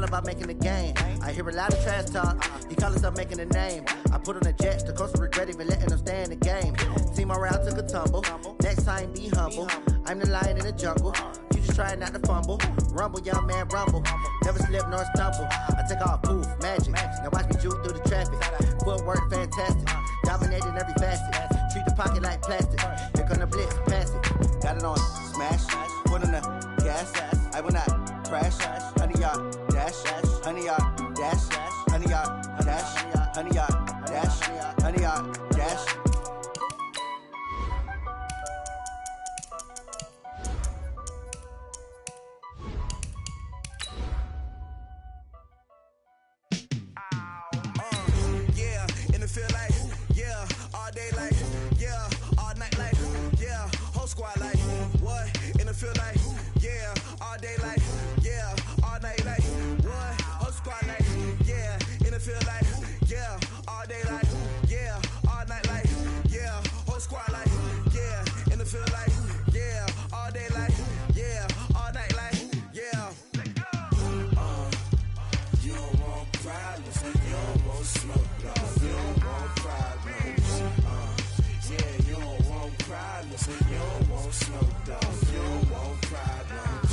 about making the game. I hear a lot of trash talk. He call himself making a name. I put on the jets, the coast regret even letting them stay in the game. Team morale took a tumble. Next time, be humble. I'm the lion in the jungle. You just try not to fumble. Rumble, young man, rumble. Never slip nor stumble. I take off, poof, magic. Now watch me juke through the traffic. Footwork, fantastic. Dominating every facet. Treat the pocket like plastic. Here come the blitz, pass it. Got it on smash. Put on the gas. I will not crash. Honey yard dash. Honey yard dash. Honey yard dash. Honey yard dash. Honey yard dash. Feel like, yeah, all day like, yeah, all night like, yeah, whole squad like, what, in the field like, yeah, all day like, yeah, all night like, what, whole squad like, yeah, in the field like, yeah, all day like, yeah, all night like, yeah, whole squad like, yeah, in the field like, yeah, all day like, yeah, all night like, yeah. You don't want problems, you don't want smoke, dog. You don't want problems. Yeah, you don't want problems. You don't want smoke, dog. You don't want problems.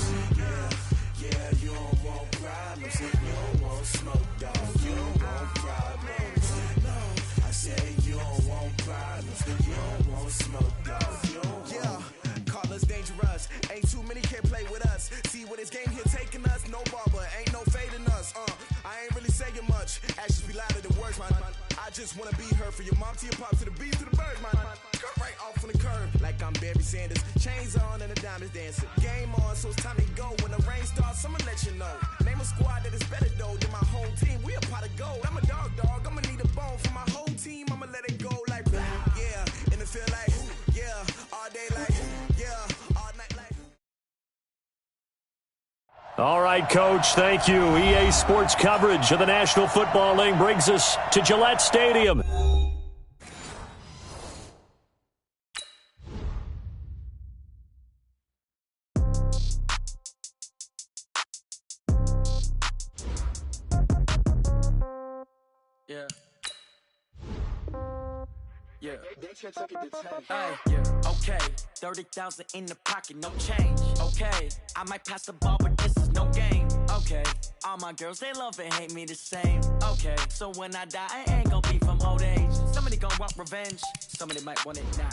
Yeah, you don't want problems. You don't want smoke, dog. You don't want problems. No, I said you don't want problems. You don't want smoke, dog. You don't want. Yeah, call us dangerous. Ain't too many can play with us. See what this game here taking us. No barber, ain't no fading us. I ain't really saying much. Actions be louder than words, man. I just wanna be heard from your mom to your pop to the beat to the birds, man. Cut right off on the curb, like I'm Barry Sanders. Chains on and the diamonds dancing. Game on, so it's time to go. When the rain starts, I'ma let you know. Name a squad that is better though than my home team. We a pot of gold. I'm a dog. I'ma need a bone for my whole team. I'ma let it go like blah. Yeah, in the feel like yeah, all day like yeah, all night like. All right, Coach, thank you. EA Sports coverage of the National Football League brings us to Gillette Stadium. Yeah. Yeah. Yeah. Okay. 30,000 in the pocket, no change. Okay. I might pass the ball, but this is no game. Okay. All my girls, they love and hate me the same. Okay. So when I die, I ain't gonna be from old age. Somebody gonna want revenge. Somebody might want it now.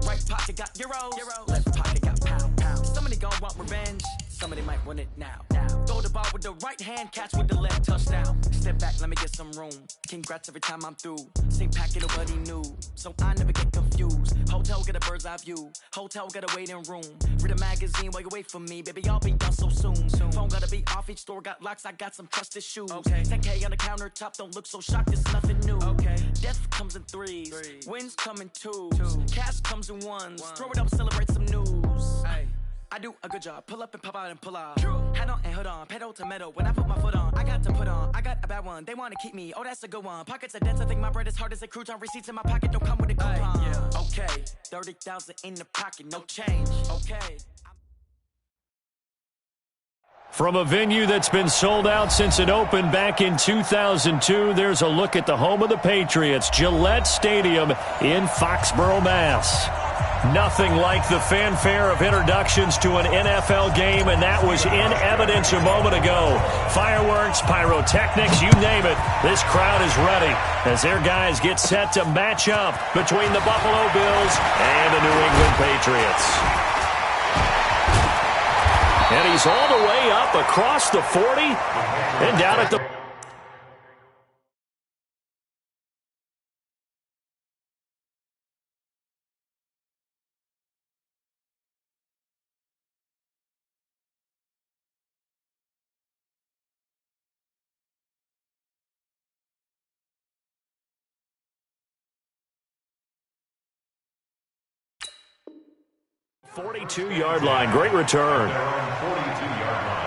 Right pocket got euros. Left pocket got pound. Somebody gonna want revenge. Somebody might want it now. Throw the ball with the right hand, catch with the left, touchdown. Step back, let me get some room. Congrats every time I'm through. Same packet, nobody new, so I never get confused. Hotel get a bird's eye view. Hotel get a waiting room. Read a magazine while you wait for me, baby. I'll be done so soon. Phone gotta be off. Each store got locks. I got some trusted shoes. Okay. 10K on the countertop. Don't look so shocked. It's nothing new. Okay. Death comes in threes. Wins come in twos. Cash comes in ones. Throw it up, celebrate some news. Hey. I do a good job. Pull up and pop out and pull out. Head on and hood on. Pedal to metal. When I put my foot on, I got to put on. I got a bad one. They want to keep me. Oh, that's a good one. Pockets are dense. I think my bread is hard as a crouton. Receipts in my pocket don't come with a coupon. Yeah. Okay. 30,000 in the pocket. No change. Okay. From a venue that's been sold out since it opened back in 2002, there's a look at the home of the Patriots, Gillette Stadium in Foxborough, Mass. Nothing like the fanfare of introductions to an NFL game, and that was in evidence a moment ago. Fireworks, pyrotechnics, you name it. This crowd is ready as their guys get set to match up between the Buffalo Bills and the New England Patriots. And he's all the way up across the 40 and down at the... ...42-yard line. Great return. 42-yard line.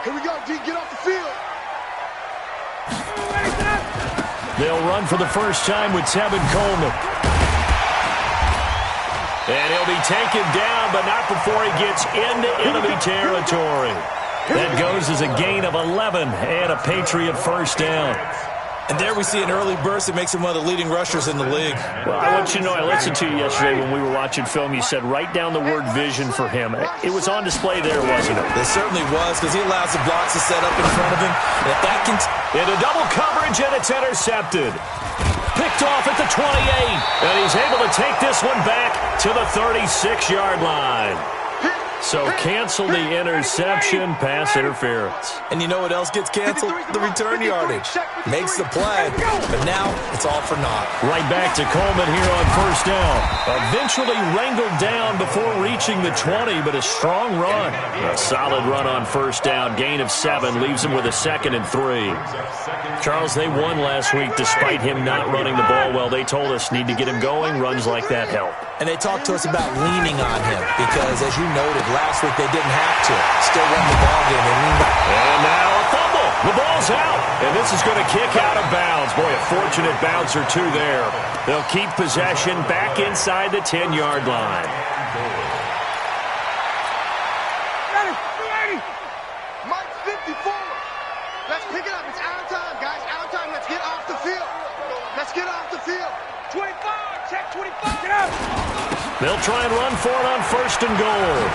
Here we go, D. Get off the field. They'll run for the first time with Tevin Coleman. And he'll be taken down, but not before he gets into enemy territory. That goes as a gain of 11 and a Patriot first down. And there we see an early burst that makes him one of the leading rushers in the league. Well, I want you to know, I listened to you yesterday when we were watching film. You said write down the word vision for him. It was on display there, wasn't it? It certainly was, because he allows the blocks to set up in front of him. And if that into double coverage, and it's intercepted. Picked off at the 28. And he's able to take this one back to the 36-yard line. So cancel the interception, pass interference. And you know what else gets canceled? The return yardage. Makes the play, but now it's all for naught. Right back to Coleman here on first down. Eventually wrangled down before reaching the 20, but a strong run. A solid run on first down. Gain of 7 leaves him with a 2nd and 3. Charles, they won last week despite him not running the ball well. They told us need to get him going. Runs like that help. And they talked to us about leaning on him because, as you noted, last week they didn't have to. Still won the ball game. And now a fumble. The ball's out. And this is going to kick out of bounds. Boy, a fortunate bounce or two there. They'll keep possession back inside the 10-yard line. Mike 54. Let's pick it up. It's out of time, guys. Out of time. Let's get off the field. Let's get off the field. 25. Check 25. Get out. They'll try and run for it on first and goal.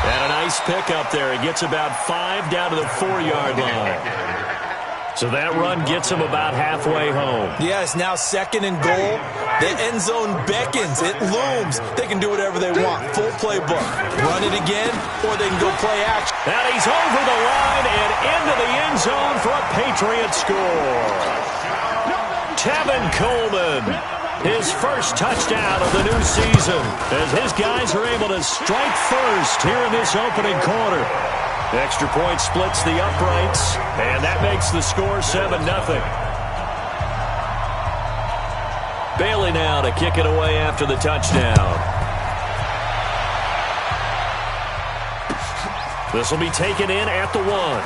And a nice pickup there. He gets about 5 down to the 4-yard line. So that run gets him about halfway home. Yeah, it's now 2nd and goal. The end zone beckons. It looms. They can do whatever they want. Full playbook. Run it again, or they can go play action. And he's over the line and into the end zone for a Patriot score. Tevin Coleman, his first touchdown of the new season, as his guys are able to strike first here in this opening quarter. Extra point splits the uprights, and that makes the score 7-0. Bailey now to kick it away after the touchdown. This will be taken in at the 1.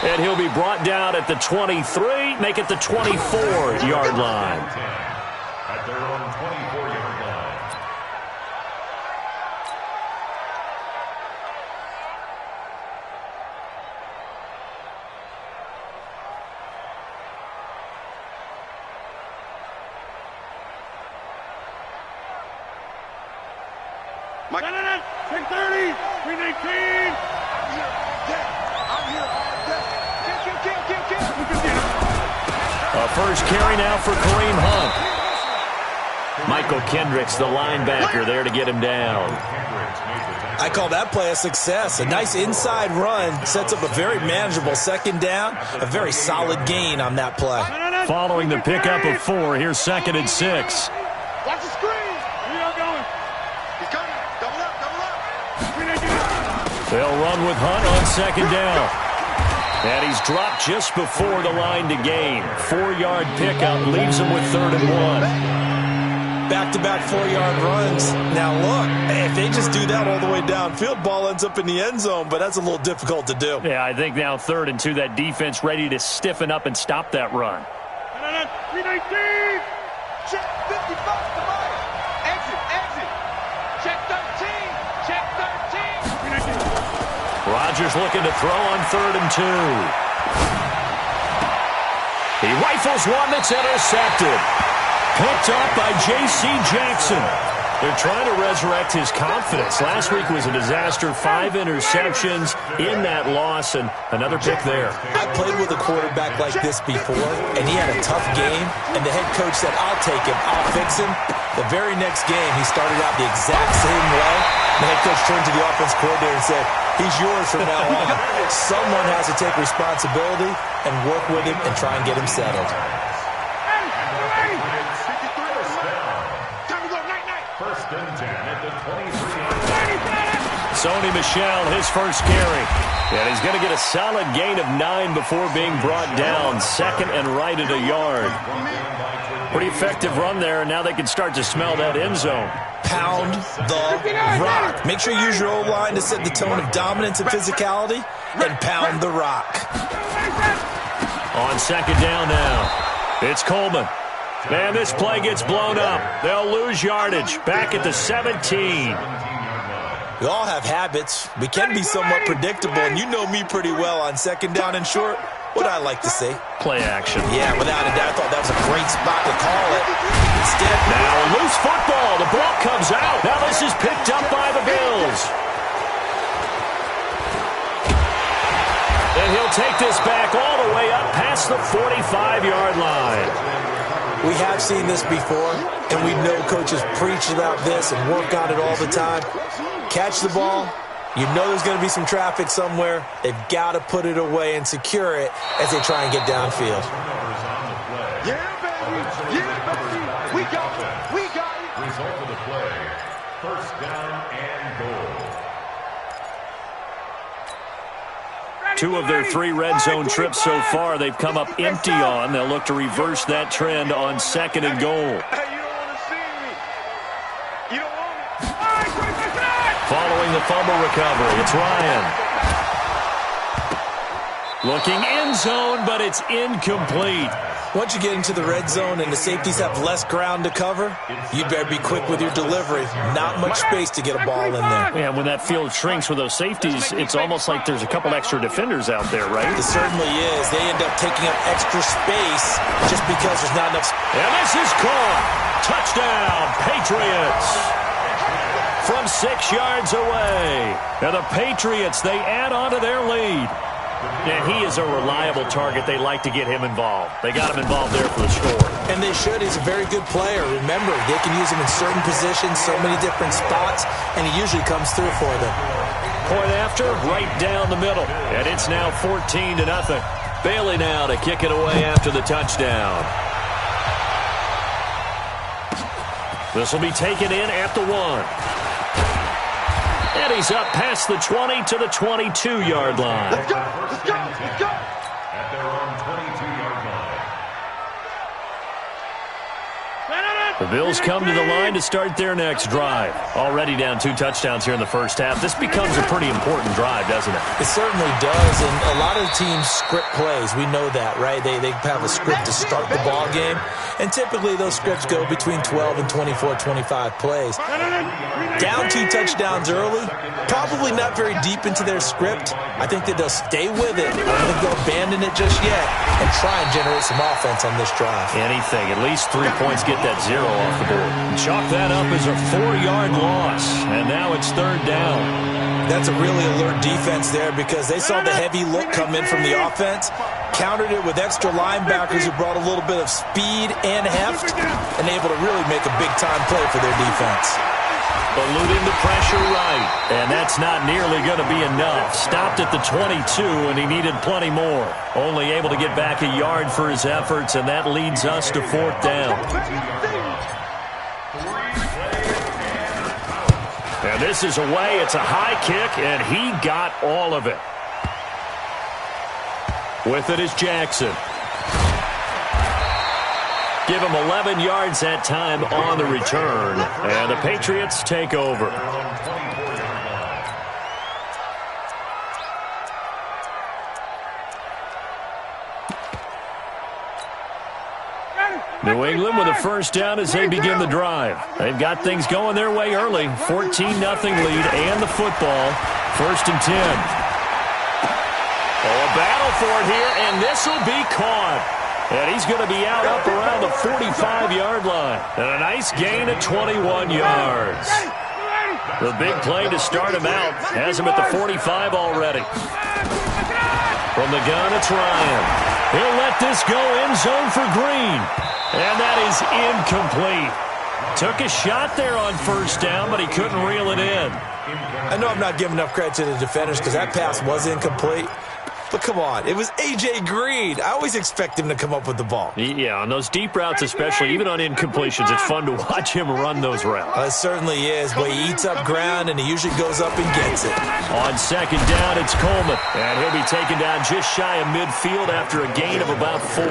And he'll be brought down at the 23, make it the 24-yard line. At their own 24-yard line. Mike. 630, 319. I'm here all day. A first carry now for Kareem Hunt. Michael Kendricks, the linebacker, there to get him down. I call that play a success. A nice inside run sets up a very manageable 2nd down. A very solid gain on that play. Following the pickup of 4, here's 2nd and 6. Watch the screen. Where y'all going? He's coming. Double up, double up. They'll run with Hunt on 2nd down. And he's dropped just before the line to gain. 4-yard pickup leaves him with 3rd and 1. Back-to-back 4-yard runs. Now look, if they just do that all the way downfield, ball ends up in the end zone, but that's a little difficult to do. Yeah, I think now 3rd and 2, that defense ready to stiffen up and stop that run. 319. Check 55 to Mike. Exit. Check 13. Check 13. Rodgers looking to throw on 3rd and 2. He rifles one that's intercepted. Picked up by J.C. Jackson. They're trying to resurrect his confidence. Last week was a disaster. 5 interceptions in that loss, and another pick there. I played with a quarterback like this before, and he had a tough game, and the head coach said, I'll take him, I'll fix him. The very next game, he started out the exact same way. The head coach turned to the offense coordinator and said, he's yours from now on. Someone has to take responsibility and work with him and try and get him settled. First and 10 at the 23. Sony Michel, his first carry. And he's going to get a solid gain of 9 before being brought down. 2nd and right at a yard. Pretty effective run there, and now they can start to smell that end zone. Pound the rock. Make sure you use your O-line to set the tone of dominance and physicality, and pound the rock. On second down now, it's Coleman. Man, this play gets blown up. They'll lose yardage. Back at the 17. We all have habits. We can be somewhat predictable, and you know me pretty well on second down and short. What I like to say? Play action. Yeah, without a doubt. I thought that was a great spot to call it. Instead, now a loose football. The ball comes out. Now this is picked up by the Bills. And he'll take this back all the way up past the 45-yard line. We have seen this before, and we know coaches preach about this and work on it all the time. Catch the ball. You know there's going to be some traffic somewhere. They've got to put it away and secure it as they try and get downfield. Yeah, baby. Yeah, baby. We got it. We got it. Result of the play, first down and goal. 2 of their 3 red zone trips so far they've come up empty on. They'll look to reverse that trend on second and goal. Hey, you don't want to see me. You don't want me. Following the fumble recovery, it's Ryan. Looking end zone, but it's incomplete. Once you get into the red zone and the safeties have less ground to cover, you better be quick with your delivery. Not much space to get a ball in there. Yeah, when that field shrinks with those safeties, it's almost like there's a couple extra defenders out there, right? It certainly is. They end up taking up extra space just because there's not enough space. And this is caught. Touchdown, Patriots. From 6 yards away. And the Patriots, they add on to their lead. And he is a reliable target. They like to get him involved. They got him involved there for the score. And they should. He's a very good player. Remember, they can use him in certain positions, so many different spots, and he usually comes through for them. Point after, right down the middle. And it's now 14-0. Bailey now to kick it away after the touchdown. This will be taken in at the 1. And he's up past the 20 to the 22-yard line. Let's go. Let's go. Let's go. At their own 22-yard line. The Bills come to the line to start their next drive. Already down 2 touchdowns here in the first half. This becomes a pretty important drive, doesn't it? It certainly does, and a lot of teams script plays. We know that, right? They have a script to start the ball game, and typically those scripts go between 12 and 24, 25 plays. Down 2 touchdowns early, probably not very deep into their script. I think that they'll stay with it. I don't think they'll abandon it just yet and try and generate some offense on this drive. Anything. At least 3 points, get that 0 off the board. Chalk that up as a 4-yard loss, and now it's 3rd down. That's a really alert defense there because they saw the heavy look come in from the offense, countered it with extra linebackers who brought a little bit of speed and heft, and able to really make a big-time play for their defense. Eluding the pressure right, and that's not nearly going to be enough. Stopped at the 22, and he needed plenty more. Only able to get back a yard for his efforts, and that leads us to 4th down. And this is away. It's a high kick, and he got all of it. With it is Jackson. Give him 11 yards that time on the return. And the Patriots take over. New England with a first down as they begin the drive. They've got things going their way early. 14-0 lead and the football. 1st and 10. Oh, a battle for it here, and this will be caught. And he's going to be out up around the 45-yard line. And a nice gain of 21 yards. The big play to start him out has him at the 45 already. From the gun, it's Ryan. He'll let this go end zone for Green. And that is incomplete. Took a shot there on 1st down, but he couldn't reel it in. I know I'm not giving enough credit to the defenders because that pass was incomplete. But come on, it was A.J. Green. I always expect him to come up with the ball. Yeah, on those deep routes especially, even on incompletions, it's fun to watch him run those routes. It certainly is, but he eats up ground and he usually goes up and gets it. On 2nd down, it's Coleman. And he'll be taken down just shy of midfield after a gain of about 4.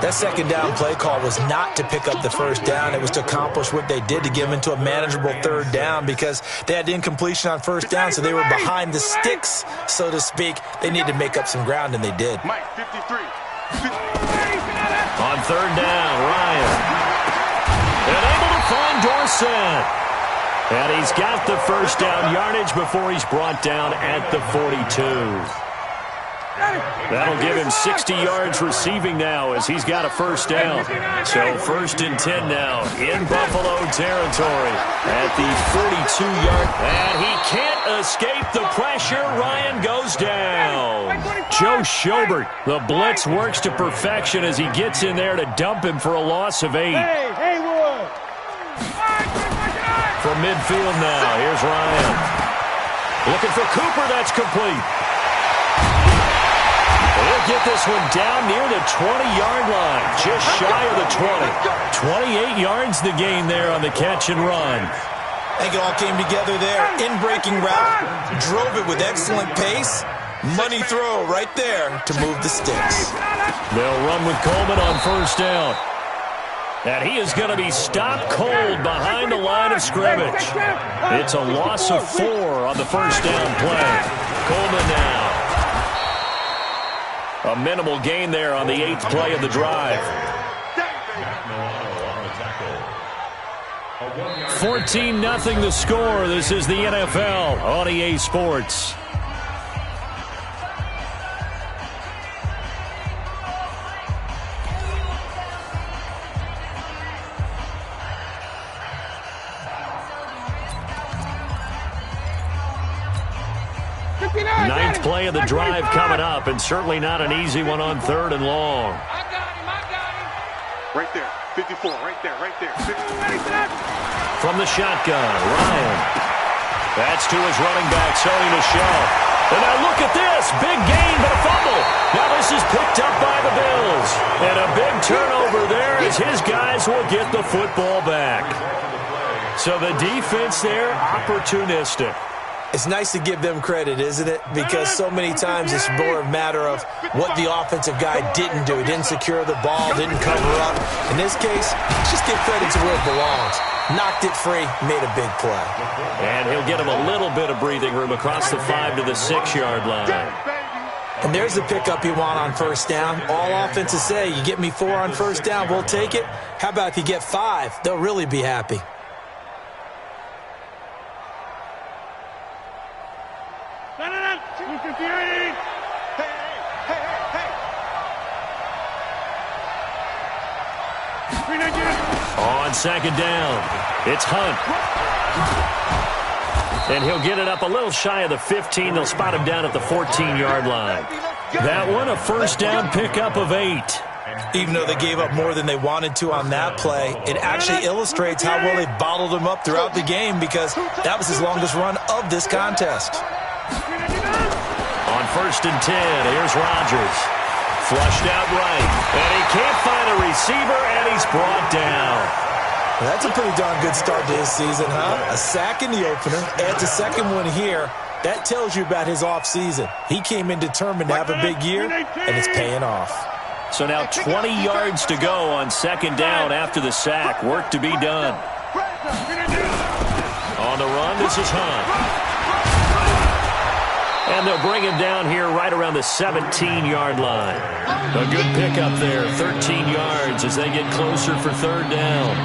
That second down play call was not to pick up the first down. It was to accomplish what they did, to get them into a manageable third down, because they had incompletion on first down, so they were behind the sticks, so to speak. They needed to make up some ground, and they did. Mike, 53. On third down, Ryan. And able to find Dorsett. And he's got the first down yardage before he's brought down at the 42. That'll give him 60 yards receiving now as he's got a first down. So 1st and 10 now in Buffalo territory at the 42-yard. And he can't escape the pressure. Ryan goes down. Joe Schobert, the blitz works to perfection as he gets in there to dump him for a loss of 8. From midfield now, here's Ryan. Looking for Cooper, that's complete. He'll get this one down near the 20-yard line, just shy of the 20. 28 yards the gain there on the catch and run. I think it all came together there. In-breaking route, drove it with excellent pace. Money throw right there to move the sticks. They'll run with Coleman on first down. And he is going to be stopped cold behind the line of scrimmage. It's a loss of 4 on the first down play. Coleman now. A minimal gain there on the 8th play of the drive. 14-0 the score. This is the NFL on EA Sports. Ninth play of the drive coming up, and certainly not an easy one on 3rd and long. I got him. Right there, 54, right there. 54. From the shotgun, Ryan. That's to his running back, Sony Michel. And now look at this. Big gain, but a fumble. Now this is picked up by the Bills. And a big turnover there as his guys will get the football back. So the defense there, opportunistic. It's nice to give them credit, isn't it? Because so many times it's more a matter of what the offensive guy didn't do. He didn't secure the ball, didn't cover up. In this case, just give credit to where it belongs. Knocked it free, made a big play. And he'll get him a little bit of breathing room across the 5 to the 6-yard line. And there's the pickup you want on first down. All offenses say, you get me 4 on first down, we'll take it. How about if you get 5? They'll really be happy. On second down, it's Hunt. And he'll get it up a little shy of the 15. They'll spot him down at the 14-yard line. That one, a first down pickup of 8. Even though they gave up more than they wanted to on that play, it actually illustrates how well they bottled him up throughout the game, because that was his longest run of this contest. On 1st and 10, here's Rodgers. Flushed out right, and he can't find a receiver, and he's brought down. That's a pretty darn good start to his season, huh? A sack in the opener, adds a second one here. That tells you about his offseason. He came in determined to have a big year, and it's paying off. So now 20 yards to go on second down after the sack. Work to be done. On the run, this is Hunt. And they'll bring him down here right around the 17-yard line. A good pickup there, 13 yards as they get closer for 3rd down.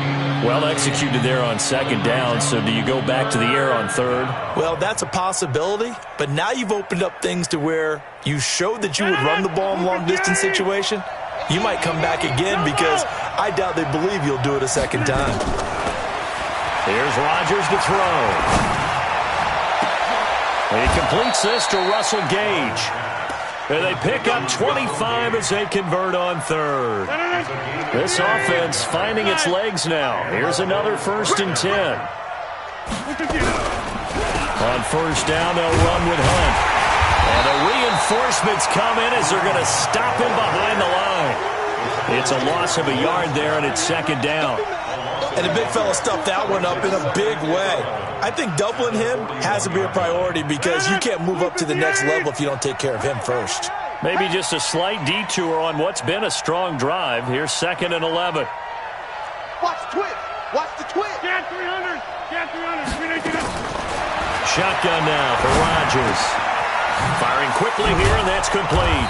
Well executed there on second down, so do you go back to the air on 3rd? Well, that's a possibility, but now you've opened up things to where you showed that you would run the ball in long-distance situation. You might come back again, because I doubt they believe you'll do it a second time. Here's Rodgers to throw. He completes this to Russell Gage. And they pick up 25 as they convert on 3rd. This offense finding its legs now. Here's another 1st and 10. On first down, they'll run with Hunt. And the reinforcements come in as they're going to stop him behind the line. It's a loss of a yard there, and it's second down. And the big fella stuffed that one up in a big way. I think doubling him has to be a priority, because you can't move up to the next level if you don't take care of him first. Maybe just a slight detour on what's been a strong drive. Here's 2nd and 11. Watch the twist. Watch the twist. Get 300. Get 300. Shotgun now for Rodgers. Firing quickly here, and that's complete.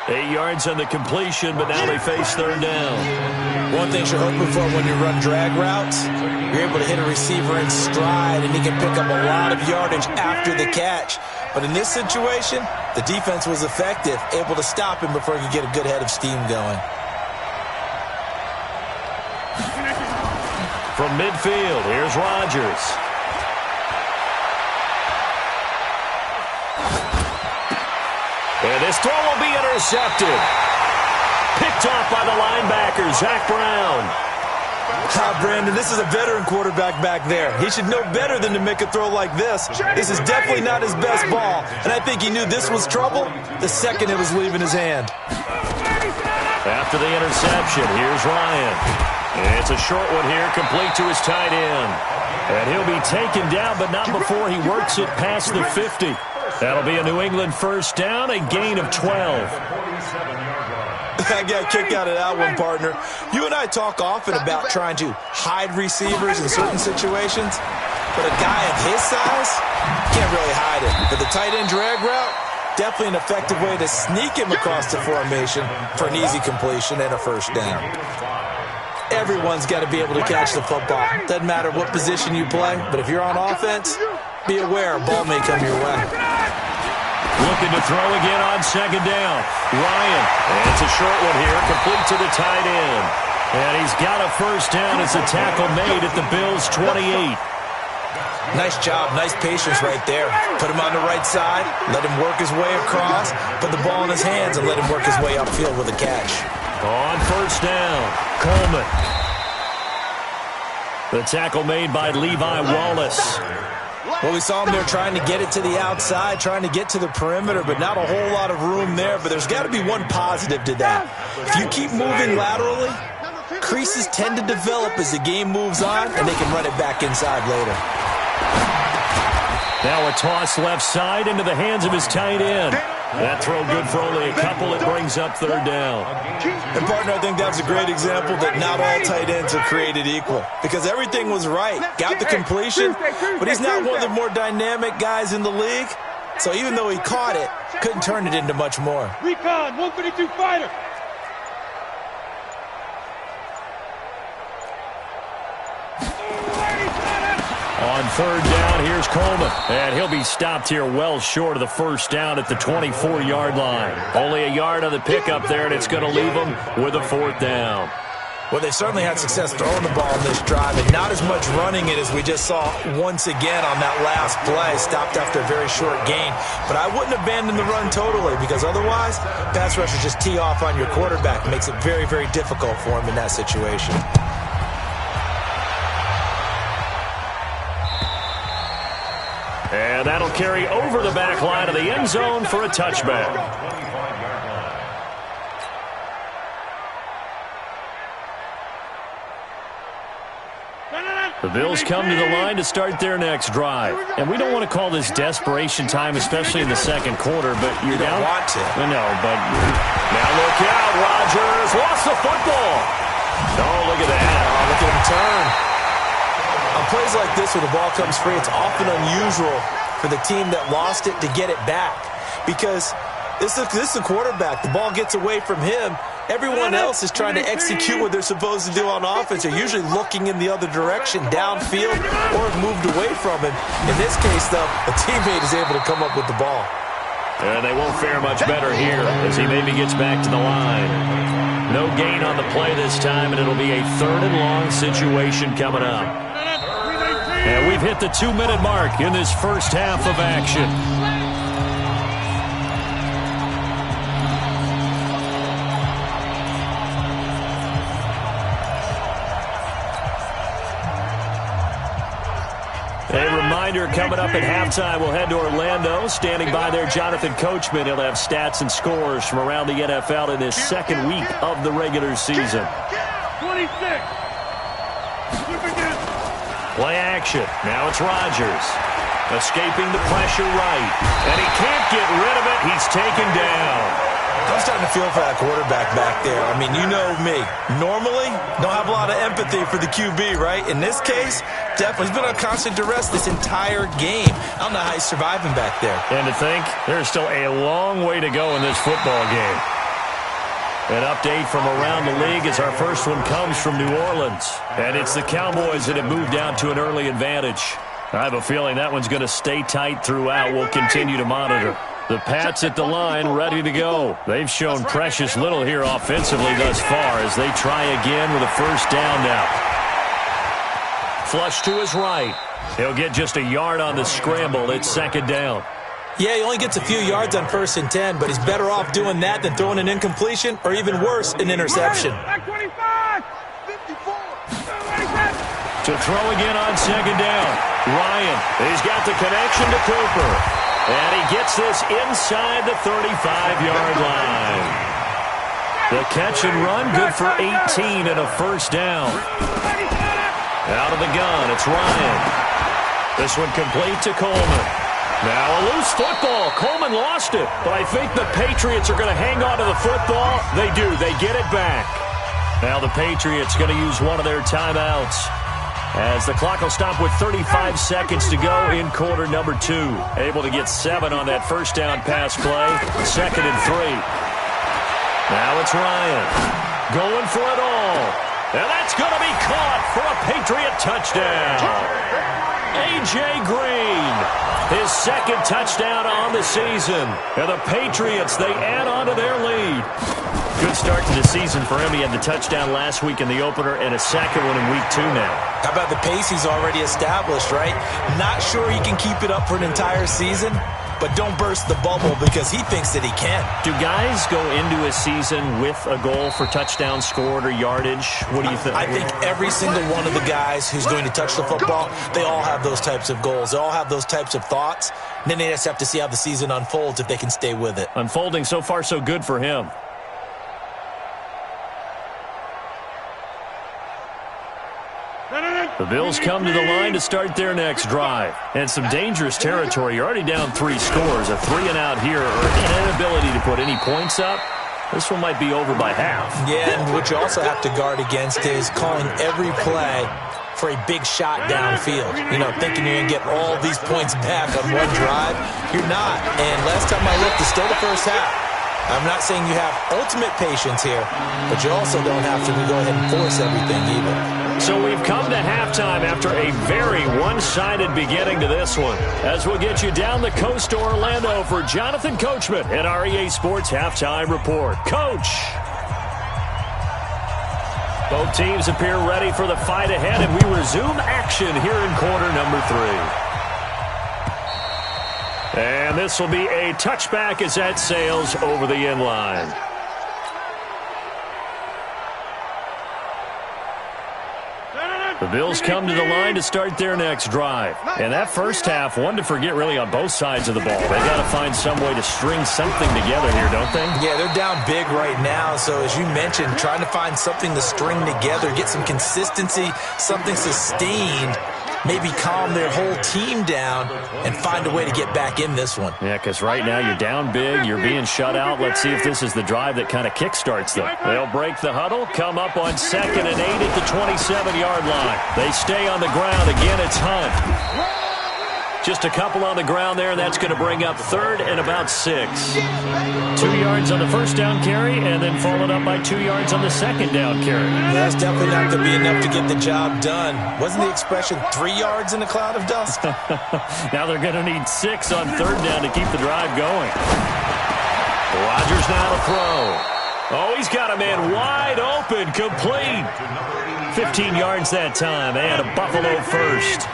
8 yards on the completion, but now they face 3rd down. One thing you're hoping for when you run drag routes, you're able to hit a receiver in stride, and he can pick up a lot of yardage after the catch. But in this situation, the defense was effective, able to stop him before he could get a good head of steam going. From midfield, here's Rodgers. And this throw will be intercepted. Picked off by the linebacker, Zach Brown. Brandon, this is a veteran quarterback back there. He should know better than to make a throw like this. This is definitely not his best ball, and I think he knew this was trouble the second it was leaving his hand. After the interception, here's Ryan. And it's a short one here, complete to his tight end. And he'll be taken down, but not before he works it past the 50. That'll be a New England 1st down, a gain of 12. I got a kick out of that one, partner. You and I talk often about trying to hide receivers in certain situations, but a guy of his size can't really hide it. But the tight end drag route, definitely an effective way to sneak him across the formation for an easy completion and a 1st down. Everyone's got to be able to catch the football. Doesn't matter what position you play, but if you're on offense, be aware a ball may come your way. Looking to throw again on 2nd down. Ryan, and it's a short one here, complete to the tight end. And he's got a 1st down as the tackle made at the Bills' 28. Nice job, nice patience right there. Put him on the right side, let him work his way across, put the ball in his hands, and let him work his way upfield with a catch. On 1st down, Coleman. The tackle made by Levi Wallace. Well, we saw him there trying to get it to the outside, trying to get to the perimeter, but not a whole lot of room there. But there's got to be one positive to that. If you keep moving laterally, creases tend to develop as the game moves on, and they can run it back inside later. Now a toss left side into the hands of his tight end. That throw good for only a couple. It brings up 3rd down. And, partner, I think that's a great example that not all tight ends are created equal, because everything was right. Got the completion, but he's not one of the more dynamic guys in the league. So even though he caught it, couldn't turn it into much more. Recon, 152 fighter. On 3rd down, here's Coleman. And he'll be stopped here well short of the 1st down at the 24-yard line. Only a yard on the pickup there, and it's going to leave him with a 4th down. Well, they certainly had success throwing the ball in this drive, and not as much running it as we just saw once again on that last play. Stopped after a very short gain. But I wouldn't abandon the run totally, because otherwise, pass rushers just tee off on your quarterback. It makes it very, very difficult for him in that situation. And that'll carry over the back line of the end zone for a touchback. The Bills come to the line to start their next drive. And we don't want to call this desperation time, especially in the 2nd quarter, but you're down. You don't want to. I know, but now look out. Rodgers lost the football. Oh, look at that. Oh, look at him turn. On plays like this where the ball comes free, it's often unusual for the team that lost it to get it back, because this is the quarterback. The ball gets away from him. Everyone else is trying to execute what they're supposed to do on offense. They're usually looking in the other direction, downfield, or have moved away from him. In this case, though, a teammate is able to come up with the ball. And they won't fare much better here as he maybe gets back to the line. No gain on the play this time, and it'll be a 3rd and long situation coming up. And we've hit the 2-minute mark in this first half of action. A reminder, coming up at halftime, we'll head to Orlando. Standing by there, Jonathan Coachman. He'll have stats and scores from around the NFL in this 2nd week of the regular season. 26. Play action. Now it's Rodgers. Escaping the pressure right. And he can't get rid of it. He's taken down. feel for that quarterback back there. I mean, you know me. Normally, don't have a lot of empathy for the QB, right? In this case, definitely. He's been on constant duress this entire game. I don't know how he's surviving back there. And to think, there's still a long way to go in this football game. An update from around the league as our first one comes from New Orleans. And it's the Cowboys that have moved down to an early advantage. I have a feeling that one's going to stay tight throughout. We'll continue to monitor. The Pats at the line, ready to go. They've shown precious little here offensively thus far as they try again with a first down now. Flush to his right. He'll get just a yard on the scramble. It's second down. Yeah, he only gets a few yards on 1st and 10, but he's better off doing that than throwing an incompletion or even worse, an interception. Back 25! 54! To throw again on second down. Ryan, he's got the connection to Cooper. And he gets this inside the 35-yard line. The catch and run, good for 18 and a first down. Out of the gun, it's Ryan. This one complete to Coleman. Now a loose football. Coleman lost it, but I think the Patriots are going to hang on to the football. They do. They get it back. Now the Patriots going to use one of their timeouts as the clock will stop with 35 seconds to go in quarter number 2. Able to get 7 on that first down pass play. 2nd and 3. Now it's Ryan going for it all. And that's going to be caught for a Patriot touchdown. A.J. Green, his 2nd touchdown on the season. And the Patriots, they add on to their lead. Good start to the season for him. He had the touchdown last week in the opener and a second one in week 2 now. How about the pace he's already established, right? Not sure he can keep it up for an entire season, but don't burst the bubble because he thinks that he can. Do guys go into a season with a goal for touchdown scored or yardage? What do you think? I think every single one of the guys who's going to touch the football, they all have those types of goals. They all have those types of thoughts. And then they just have to see how the season unfolds if they can stay with it. Unfolding so far so good for him. The Bills come to the line to start their next drive. And some dangerous territory. You're already down 3 scores. A 3-and-out here or an inability to put any points up. This one might be over by half. Yeah, and what you also have to guard against is calling every play for a big shot downfield. You know, thinking you're going to get all these points back on one drive. You're not. And last time I looked, it's still the first half. I'm not saying you have ultimate patience here, but you also don't have to go ahead and force everything either. So we've come to halftime after a very one-sided beginning to this one. As we'll get you down the coast to Orlando for Jonathan Coachman at our EA Sports Halftime Report. Coach! Both teams appear ready for the fight ahead, and we resume action here in quarter number 3. And this will be a touchback as that sails over the end line. The Bills come to the line to start their next drive. And that first half, one to forget really on both sides of the ball. They got to find some way to string something together here, don't they? Yeah, they're down big right now. So as you mentioned, trying to find something to string together, get some consistency, something sustained, maybe calm their whole team down and find a way to get back in this one. Yeah, because right now you're down big, you're being shut out. Let's see if this is the drive that kind of kickstarts them. They'll break the huddle, come up on 2nd and 8 at the 27-yard line. They stay on the ground. Again, it's Hunt. Just a couple on the ground there, and that's going to bring up 3rd and about 6. 2 yards on the first down carry, and then followed up by 2 yards on the second down carry. That's definitely not going to be enough to get the job done. Wasn't the expression 3 yards in a cloud of dust? Now they're going to need 6 on 3rd down to keep the drive going. Rodgers now to throw. Oh, he's got a man wide open, complete. 15 yards that time, and a Buffalo first.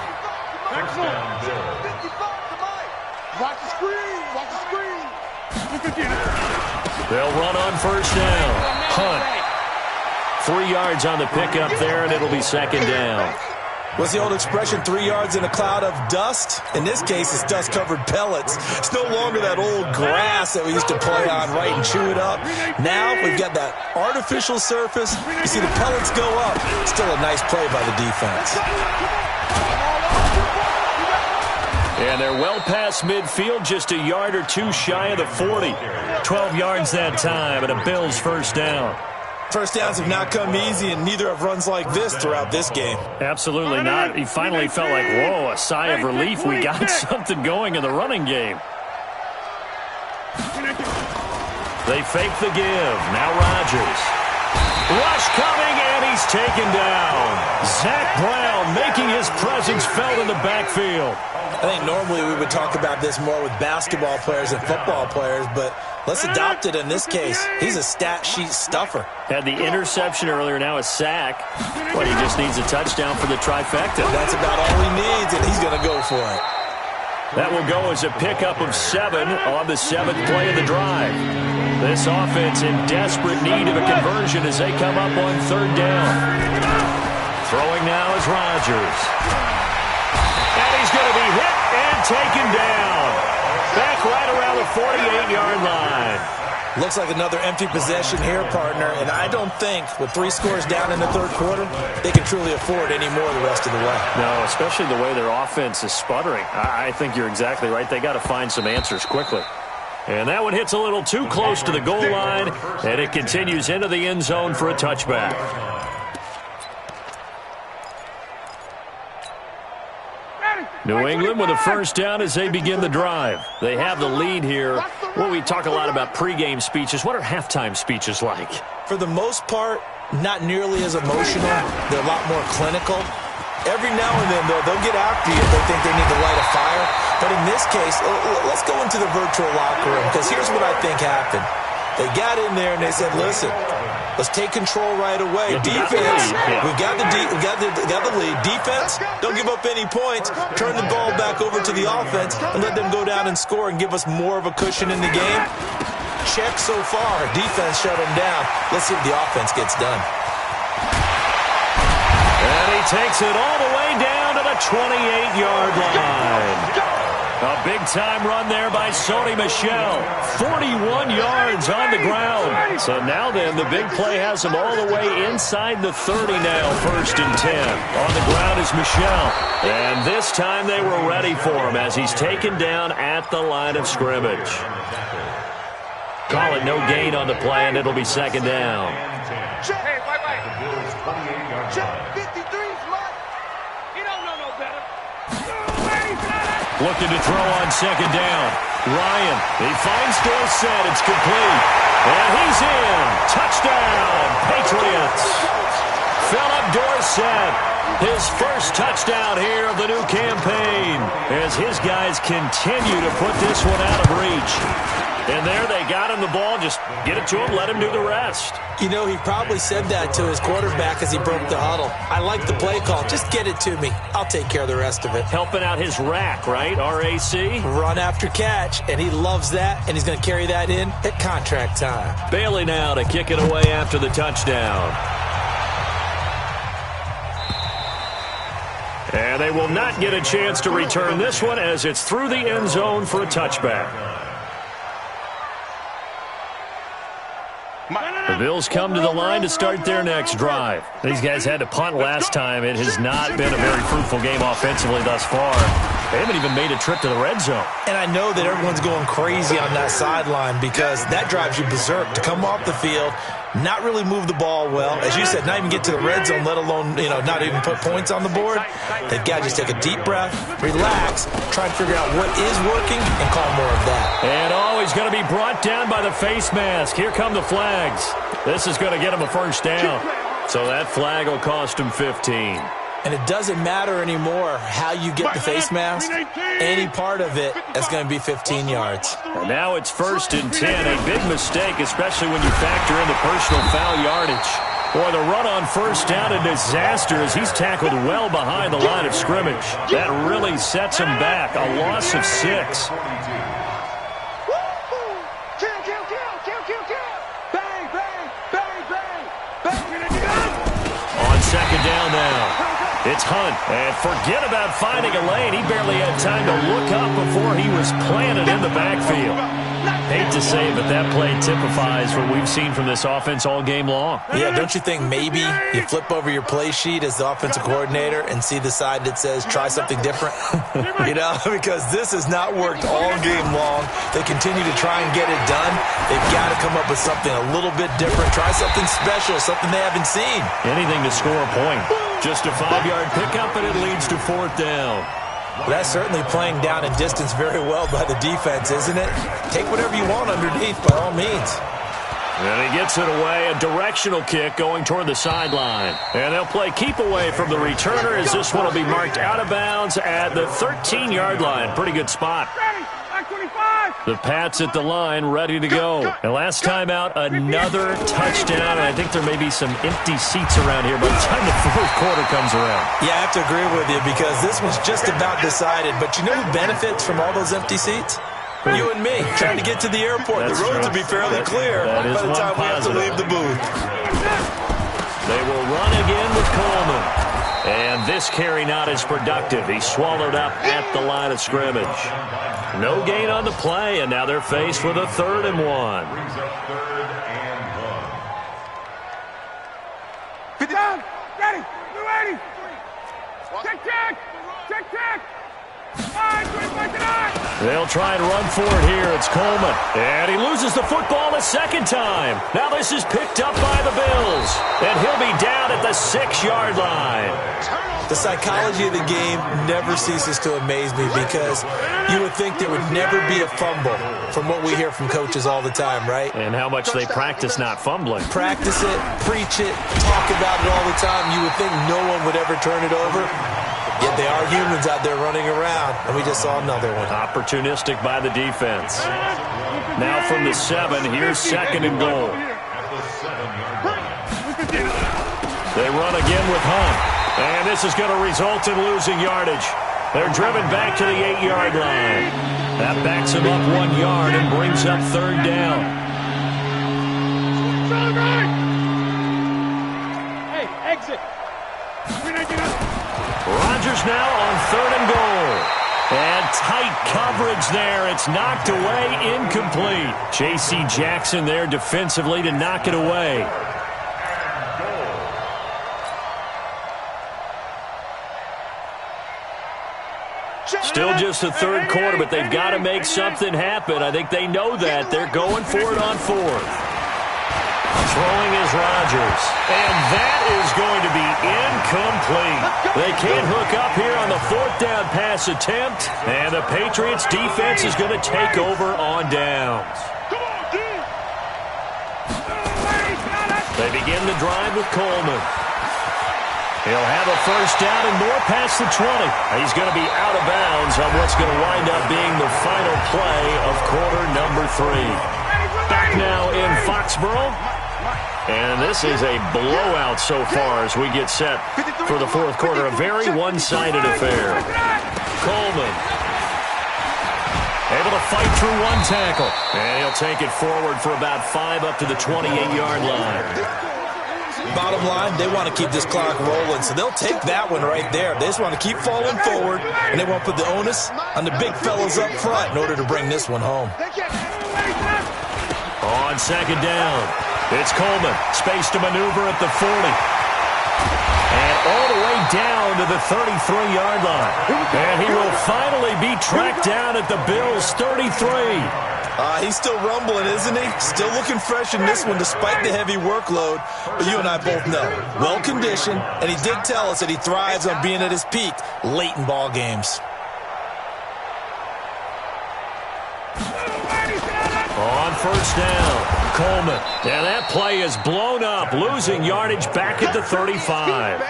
Watch the screen. Watch the screen. They'll run on first down. Hunt. 3 yards on the pickup there, and it'll be 2nd down. What's the old expression, 3 yards in a cloud of dust? In this case, it's dust-covered pellets. It's no longer that old grass that we used to play on, right, and chew it up. Now we've got that artificial surface. You see the pellets go up. Still a nice play by the defense. And they're well past midfield, just a yard or two shy of the 40. 12 yards that time, and a Bills first down. First downs have not come easy, and neither have runs like this throughout this game. Absolutely not. He finally felt like, whoa, a sigh of relief. We got something going in the running game. They fake the give. Now Rodgers. Rush coming, and he's taken down. Zach Brown making his presence felt in the backfield. I think normally we would talk about this more with basketball players and football players, but let's adopt it in this case. He's a stat sheet stuffer. Had the interception earlier, now a sack. But he just needs a touchdown for the trifecta. That's about all he needs, and he's going to go for it. That will go as a pickup of 7 on the 7th play of the drive. This offense in desperate need of a conversion as they come up on 3rd down. Throwing now is Rodgers. And he's going to be hit and taken down. Back right around the 48-yard line. Looks like another empty possession here, partner, and I don't think with 3 scores down in the 3rd quarter, they can truly afford any more the rest of the way. No, especially the way their offense is sputtering. I think you're exactly right. They got to find some answers quickly. And that one hits a little too close to the goal line, and it continues into the end zone for a touchback. New England with a first down as they begin the drive. They have the lead here. Well, we talk a lot about pregame speeches. What are halftime speeches like? For the most part, not nearly as emotional. They're a lot more clinical. Every now and then, though, they'll get after you if they think they need to light a fire. But in this case, let's go into the virtual locker room, because here's what I think happened. They got in there and they said, listen, let's take control right away. Defense, we've got the lead. Defense, don't give up any points. Turn the ball back over to the offense and let them go down and score and give us more of a cushion in the game. Check so far. Defense shut them down. Let's see if the offense gets done. And he takes it all the way down to the 28-yard line. A big-time run there by Sony Michel. 41 yards on the ground. So now then, the big play has him all the way inside the 30 now, 1st and 10. On the ground is Michel. And this time they were ready for him as he's taken down at the line of scrimmage. Call it no gain on the play, and it'll be 2nd down. Hey, wait. Check 53's mark. You don't know no better. Looking to throw on 2nd down. Ryan, he finds Dorsett. It's complete. And he's in. Touchdown, Patriots. Philip Dorsett, his first touchdown here of the new campaign, as his guys continue to put this one out of reach. And there they got him the ball. Just get it to him, let him do the rest. You know, he probably said that to his quarterback as he broke the huddle. I like the play call. Just get it to me. I'll take care of the rest of it. Helping out his rack, right? RAC? Run after catch, and he loves that, and he's going to carry that in at contract time. Bailey now to kick it away after the touchdown. And they will not get a chance to return this one as it's through the end zone for a touchback. The Bills come to the line to start their next drive. These guys had to punt last time. It has not been a very fruitful game offensively thus far. They haven't even made a trip to the red zone. And I know that everyone's going crazy on that sideline because that drives you berserk to come off the field, not really move the ball well. As you said, not even get to the red zone, let alone, not even put points on the board. They've got to just take a deep breath, relax, try and figure out what is working, and call more of that. And he's going to be brought down by the face mask. Here come the flags. This is going to get him a first down. So that flag will cost him 15. And it doesn't matter anymore how you get the face mask. Any part of it is going to be 15 yards. And now it's 1st and 10. A big mistake, especially when you factor in the personal foul yardage. Boy, the run on 1st down, a disaster as he's tackled well behind the line of scrimmage. That really sets him back. A loss of 6. On 2nd down now. It's Hunt, and forget about finding a lane. He barely had time to look up before he was planted in the backfield. Hate to to say, but that play typifies what we've seen from this offense all game long. Yeah, don't you think maybe you flip over your play sheet as the offensive coordinator and see the side that says try something different? You know, because this has not worked all game long. They continue to try and get it done. They've got to come up with something a little bit different. Try something special, something they haven't seen. Anything to score a point. Just a 5-yard pickup, and it leads to 4th down. Well, that's certainly playing down in distance very well by the defense, isn't it? Take whatever you want underneath, by all means. And he gets it away, a directional kick going toward the sideline. And they'll play keep away from the returner as this one will be marked out of bounds at the 13-yard line. Pretty good spot. The Pats at the line, ready to go. And last time out, another touchdown. And I think there may be some empty seats around here by the time the 4th quarter comes around. Yeah, I have to agree with you because this one's just about decided. But you know who benefits from all those empty seats? You and me, trying to get to the airport. That's the roads true. will be fairly clear by the time we have to leave the booth. They will run again with Coleman. And this carry not as productive. He's swallowed up at the line of scrimmage. No gain on the play, and now they're faced with a 3rd and 1. Brings up 3rd and 1. Get down. Ready. We're ready. Check. Check. 5-3, They'll try and run for it here. It's Coleman. And he loses the football a second time. Now this is picked up by the Bills. And he'll be down at the 6-yard line. The psychology of the game never ceases to amaze me because you would think there would never be a fumble from what we hear from coaches all the time, right? And how much they practice not fumbling. Practice it, preach it, talk about it all the time. You would think no one would ever turn it over. Yet they are humans out there running around, and we just saw another one. Opportunistic by the defense. Now from the 7, here's 2nd and goal. They run again with Hunt. And this is going to result in losing yardage. They're driven back to the 8-yard line. That backs them up 1 yard and brings up 3rd down. Hey, exit. Rodgers now on 3rd and goal. And tight coverage there. It's knocked away, incomplete. J.C. Jackson there defensively to knock it away. Still just the 3rd quarter, but they've got to make something happen. I think they know that. They're going for it on 4th. Throwing is Rodgers. And that is going to be incomplete. They can't hook up here on the 4th down pass attempt. And the Patriots defense is going to take over on downs. They begin the drive with Coleman. He'll have a 1st down and more past the 20. He's going to be out of bounds on what's going to wind up being the final play of quarter number 3. Back now in Foxborough. And this is a blowout so far as we get set for the 4th quarter. A very one-sided affair. Coleman able to fight through 1 tackle. And he'll take it forward for about 5 up to the 28-yard line. Bottom line, they want to keep this clock rolling, so they'll take that one right there. They just want to keep falling forward, and they won't put the onus on the big fellas up front in order to bring this one home. On 2nd down, it's Coleman. Space to maneuver at the 40. And all the way down to the 33-yard line. And he will finally be tracked down at the Bills' 33. He's still rumbling, isn't he? Still looking fresh in this one despite the heavy workload. But you and I both know, well-conditioned, and he did tell us that he thrives on being at his peak late in ball games. On 1st down, Coleman. And that play is blown up, losing yardage back at the 35.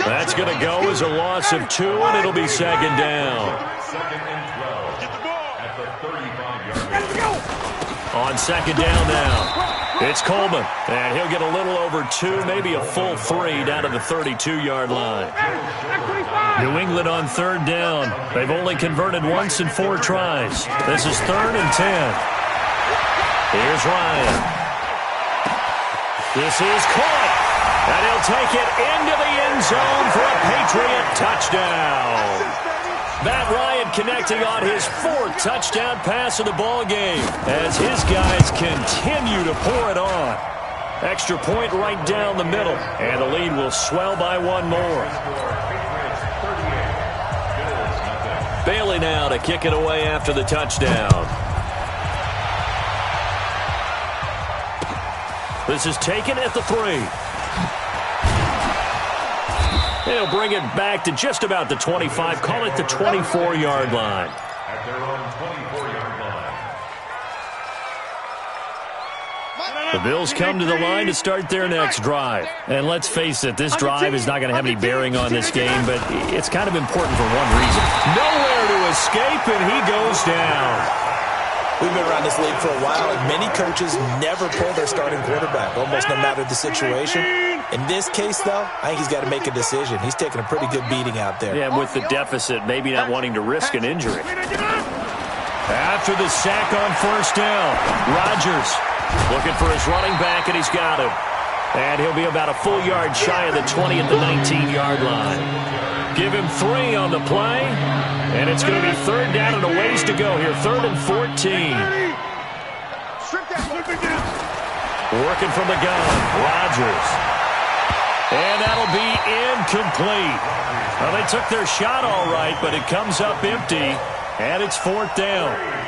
That's going to go as a loss of 2, and it'll be 2nd down. 2nd and 12. Get the ball at the 35-yard line. On 2nd down now, it's Coleman. And he'll get a little over 2, maybe a full 3 down to the 32-yard line. New England on 3rd down. They've only converted once in 4 tries. This is 3rd and 10. Here's Ryan. This is caught. And he'll take it into the end zone for a Patriot touchdown. Matt Ryan connecting on his 4th touchdown pass of the ball game as his guys continue to pour it on. Extra point right down the middle, and the lead will swell by one more. Bailey now to kick it away after the touchdown. This is taken at the 3. They'll bring it back to just about the 25. Call it the 24-yard line. At their own 24-yard line. The Bills come to the line to start their next drive. And let's face it, this drive is not going to have any bearing on this game, but it's kind of important for one reason. Nowhere to escape, and he goes down. We've been around this league for a while, and many coaches never pull their starting quarterback, almost no matter the situation. In this case, though, I think he's got to make a decision. He's taking a pretty good beating out there. Yeah, and with the deficit, maybe not wanting to risk an injury. After the sack on first down, Rodgers looking for his running back, and he's got him. And he'll be about a full yard shy of the 20 at the 19-yard line. Give him 3 on the play, and it's going to be 3rd down and a ways to go here. 3rd and 14. Working from the gun, Rodgers. And that'll be incomplete. Well, they took their shot all right, but it comes up empty, and it's 4th down.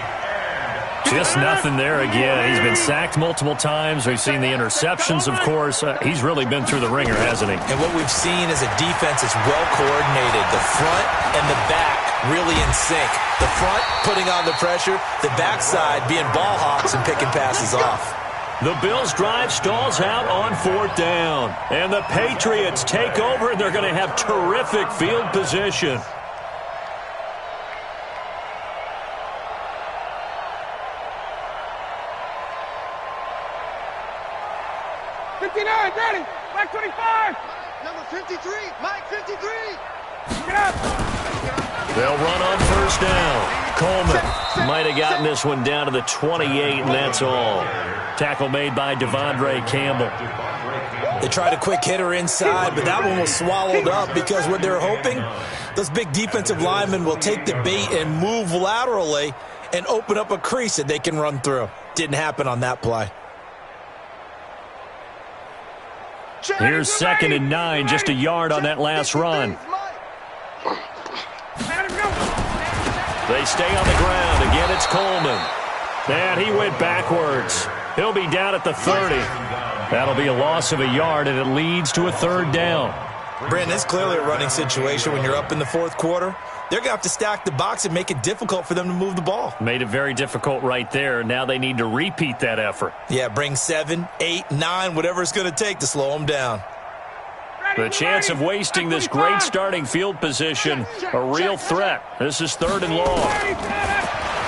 Just nothing there again. He's been sacked multiple times. We've seen the interceptions, of course. He's really been through the ringer, hasn't he? And what we've seen is a defense that's well coordinated. The front and the back really in sync. The front putting on the pressure, the backside being ball hawks and picking passes off. The Bills' drive stalls out on 4th down. And the Patriots take over, and they're going to have terrific field position. Ready, Mike 25. Number 53, Mike 53. Get up. They'll run on first down. Coleman might have gotten this one down to the 28, and that's all. Tackle made by Devondre Campbell. They tried a quick hitter inside, but that one was swallowed up because what they're hoping, those big defensive linemen will take the bait and move laterally and open up a crease that they can run through. Didn't happen on that play. Here's 2nd and 9, just a yard on that last run. They stay on the ground. Again, it's Coleman. And he went backwards. He'll be down at the 30. That'll be a loss of a yard, and it leads to a 3rd down. Brandon, it's clearly a running situation when you're up in the 4th quarter. They're going to have to stack the box and make it difficult for them to move the ball. Made it very difficult right there. Now they need to repeat that effort. Yeah, bring 7, 8, 9, whatever it's going to take to slow them down. The chance of wasting this great starting field position, a real threat. This is 3rd and long.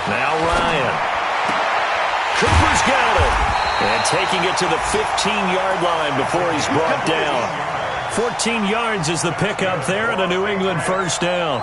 Now Ryan. Cooper's got it. And taking it to the 15-yard line before he's brought down. 14 yards is the pickup there and a New England 1st down.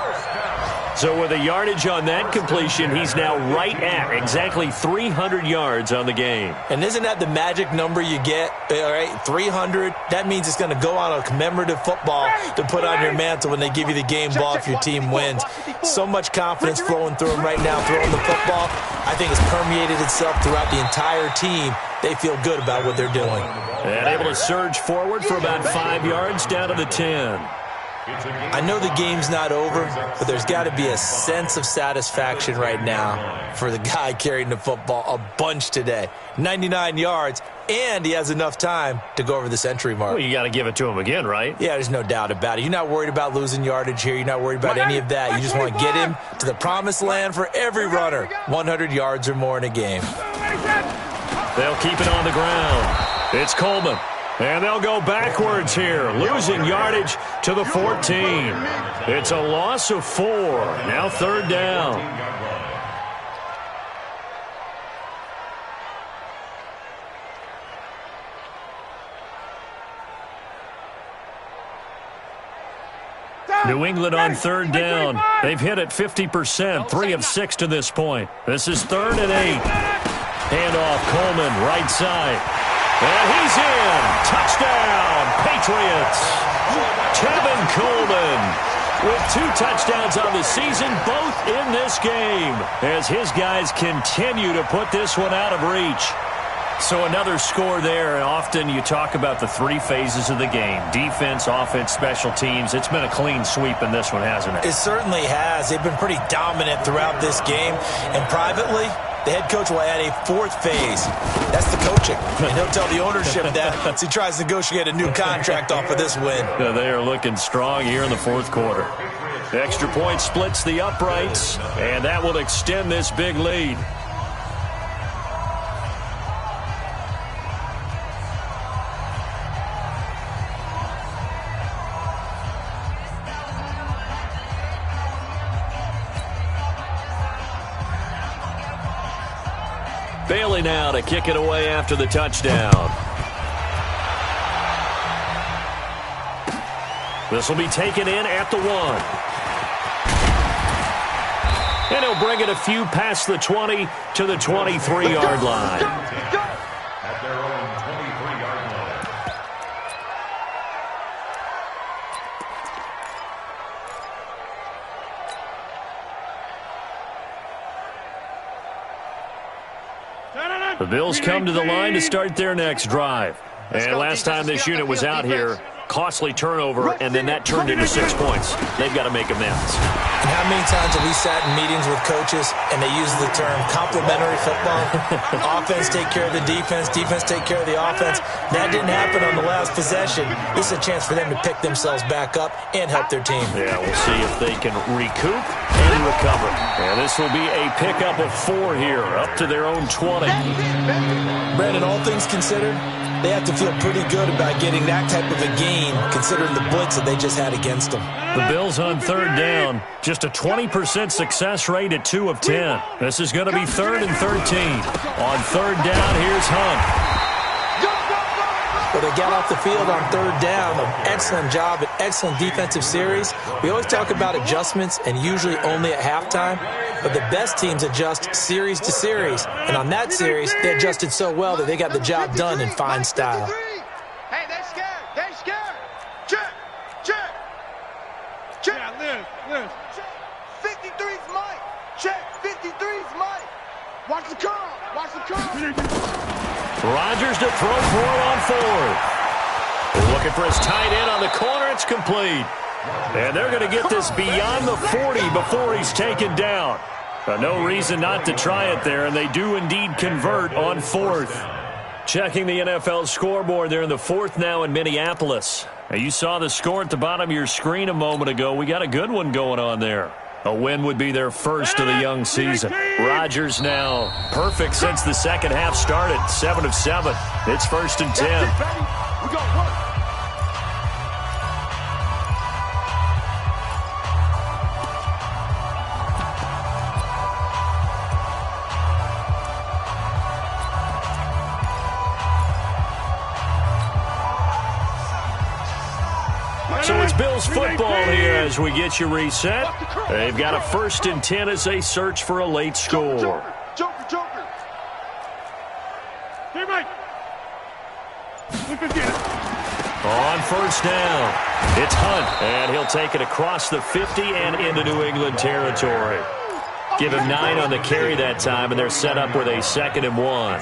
So with a yardage on that completion, he's now right at exactly 300 yards on the game. And isn't that the magic number you get? All right, 300. That means it's going to go on a commemorative football to put on your mantle when they give you the game ball if your team wins. So much confidence flowing through him right now, throwing the football. I think it's permeated itself throughout the entire team. They feel good about what they're doing. And able to surge forward for about 5 yards down to the 10. I know the game's not over, but there's got to be a sense of satisfaction right now for the guy carrying the football a bunch today. 99 yards, and he has enough time to go over the century mark. Well, you got to give it to him again, right? Yeah, there's no doubt about it. You're not worried about losing yardage here. You're not worried about any of that. You just want to get him to the promised land for every runner. 100 yards or more in a game. They'll keep it on the ground. It's Coleman. And they'll go backwards here, losing yardage to the 14. It's a loss of 4. Now 3rd down. New England on 3rd down. They've hit it 50%, 3 of 6 to this point. This is 3rd and 8. Handoff, Coleman, right side. And he's in. Touchdown, Patriots. Tevin Coleman with 2 touchdowns on the season, both in this game, as his guys continue to put this one out of reach. So another score there, and often you talk about the 3 phases of the game: defense, offense, special teams. It's been a clean sweep in this one, hasn't it? It certainly has. They've been pretty dominant throughout this game, and privately, the head coach will add a 4th phase. That's the coaching. And he'll tell the ownership that as he tries to negotiate a new contract off of this win. They are looking strong here in the 4th quarter. The extra point splits the uprights, and that will extend this big lead. Bailey now to kick it away after the touchdown. This will be taken in at the 1. And he'll bring it a few past the 20 to the 23-yard line. At their own 23-yard line. The Bills come to the line to start their next drive. And last time this unit was out here, costly turnover, and then that turned into 6 points. They've got to make amends. And how many times have we sat in meetings with coaches and they use the term complementary football? Offense take care of the defense, defense take care of the offense. That didn't happen on the last possession. This is a chance for them to pick themselves back up and help their team. Yeah, we'll see if they can recoup and recover. And this will be a pickup of 4 here, up to their own 20. Brandon, all things considered, they have to feel pretty good about getting that type of a gain, considering the blitz that they just had against them. The Bills on 3rd down, just a 20% success rate at 2 of 10. This is going to be 3rd and 13. On 3rd down, here's Hunt. Well, they got off the field on 3rd down. An excellent job, an excellent defensive series. We always talk about adjustments, and usually only at halftime. But the best teams adjust series to series. And on that series, they adjusted so well that they got the job done in fine style. Hey, they're scared. They're scared. Check. Check. Check. Yeah, Liz. 53's Mike. Check. 53's Mike. Watch the curl. Watch the curl. Rodgers to throw for it on 4th. Looking for his tight end on the corner. It's complete. And they're going to get this beyond the 40 before he's taken down. No reason not to try it there, and they do indeed convert on 4th. Checking the NFL scoreboard, they're in the 4th now in Minneapolis. Now, you saw the score at the bottom of your screen a moment ago. We got a good one going on there. A win would be their first of the young season. Rodgers now perfect since the second half started. 7 of 7. It's 1st and 10. We got work. So it's Bills football here as we get you reset. They've got a 1st and 10 as they search for a late score. Joker. Hey, Mike. On 1st down, it's Hunt, and he'll take it across the 50 and into New England territory. Give him 9 on the carry that time, and they're set up with a 2nd and 1.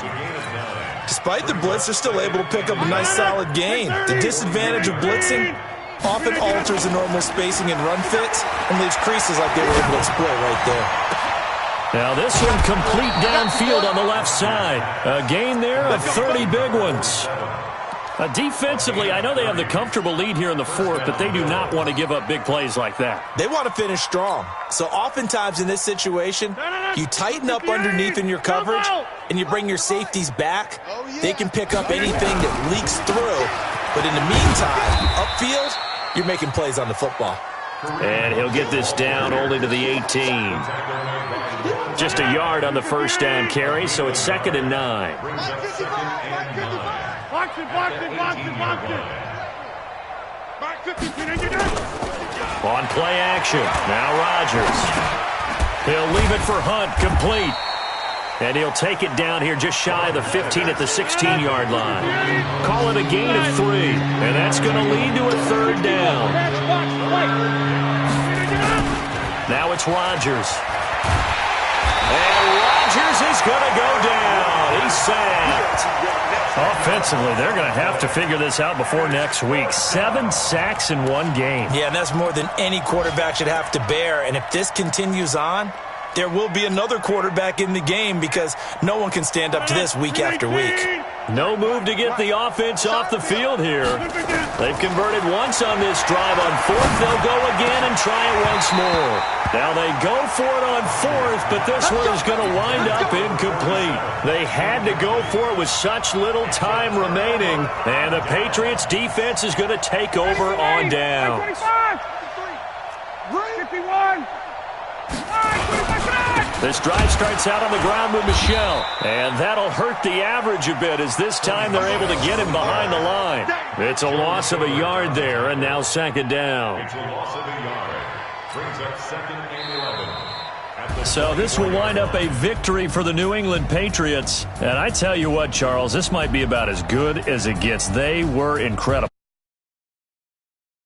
Despite the blitz, they're still able to pick up a nice solid gain. The disadvantage of blitzing often alters the normal spacing and run fits and leaves creases like they were able to exploit right there. Now this one complete downfield on the left side. A gain there of 30 big ones. Defensively, I know they have the comfortable lead here in the 4th, but they do not want to give up big plays like that. They want to finish strong. So oftentimes in this situation, you tighten up underneath in your coverage and you bring your safeties back. They can pick up anything that leaks through. But in the meantime, upfield, you're making plays on the football. And he'll get this down only to the 18. Just a yard on the 1st down carry, so it's 2nd and 9. Box it. Mark 50. On play action, now Rodgers. He'll leave it for Hunt, complete. And he'll take it down here just shy of the 15 at the 16-yard line. Call it a gain of 3, and that's going to lead to a 3rd down. it's Rodgers. And Rodgers is going to go down. He's sacked. Offensively, they're going to have to figure this out before next week. 7 sacks in one game. Yeah, and that's more than any quarterback should have to bear. And if this continues on, there will be another quarterback in the game because no one can stand up to this week after week. No move to get the offense off the field here. They've converted once on this drive. On 4th, they'll go again and try it once more. Now they go for it on 4th, but this one is going to wind up incomplete. They had to go for it with such little time remaining, and the Patriots defense is going to take over on down. 51. This drive starts out on the ground with Michel, and that'll hurt the average a bit as this time they're able to get him behind the line. It's a loss of a yard there, and now 2nd down. It's a loss of a yard. Brings up 2nd and 11. So this will wind up a victory for the New England Patriots. And I tell you what, Charles, this might be about as good as it gets. They were incredible.